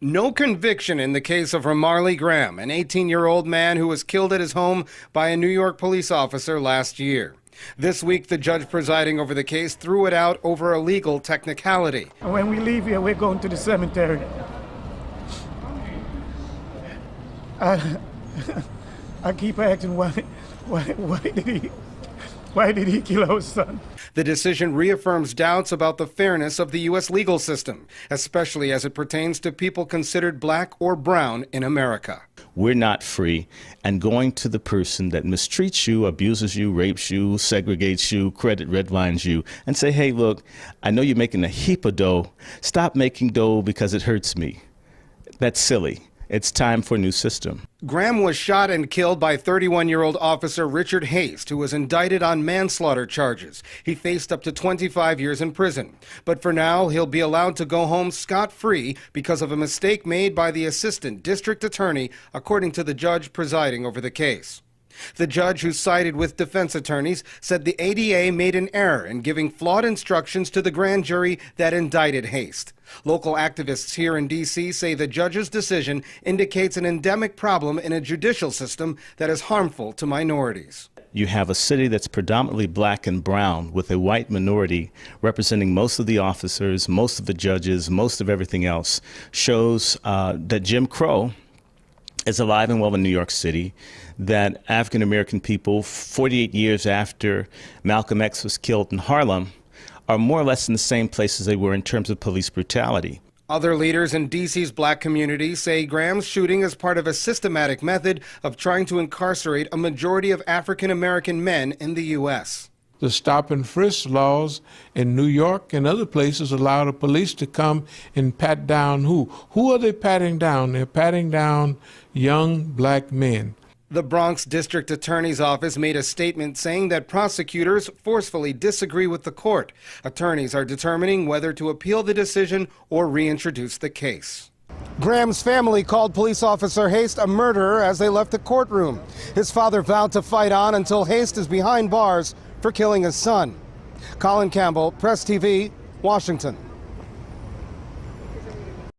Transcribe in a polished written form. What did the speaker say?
No conviction in the case of Ramarley Graham, an 18-year-old man who was killed at his home by a New York police officer last year. This week, the judge presiding over the case threw it out over a legal technicality. When we leave here, we're going to the cemetery. I keep asking why did he kill our son? The decision reaffirms doubts about the fairness of the U.S. legal system, especially as it pertains to people considered black or brown in America. We're not free, and going to the person that mistreats you, abuses you, rapes you, segregates you, credit redlines you, and say, hey, look, I know you're making a heap of dough. Stop making dough because it hurts me. That's silly. It's time for a new system. Graham was shot and killed by 31-year-old officer Richard Haste, who was indicted on manslaughter charges. He faced up to 25 years in prison. But for now, he'll be allowed to go home scot-free because of a mistake made by the assistant district attorney, according to the judge presiding over the case. The judge, who sided with defense attorneys, said the ADA made an error in giving flawed instructions to the grand jury that indicted Haste. Local activists here in D.C. say the judge's decision indicates an endemic problem in a judicial system that is harmful to minorities. You have a city that's predominantly black and brown with a white minority representing most of the officers, most of the judges, most of everything else, shows that Jim Crow is alive and well in New York City, that African-American people, 48 years after Malcolm X was killed in Harlem, are more or less in the same place as they were in terms of police brutality. Other leaders in D.C.'s black community say Graham's shooting is part of a systematic method of trying to incarcerate a majority of African-American men in the U.S. The stop and frisk laws in New York and other places allow the police to come and pat down who? Who are they patting down? They're patting down young black men. The Bronx District Attorney's Office made a statement saying that prosecutors forcefully disagree with the court. Attorneys are determining whether to appeal the decision or reintroduce the case. Graham's family called police officer Haste a murderer as they left the courtroom. His father vowed to fight on until Haste is behind bars for killing his son. Colin Campbell, Press TV, Washington.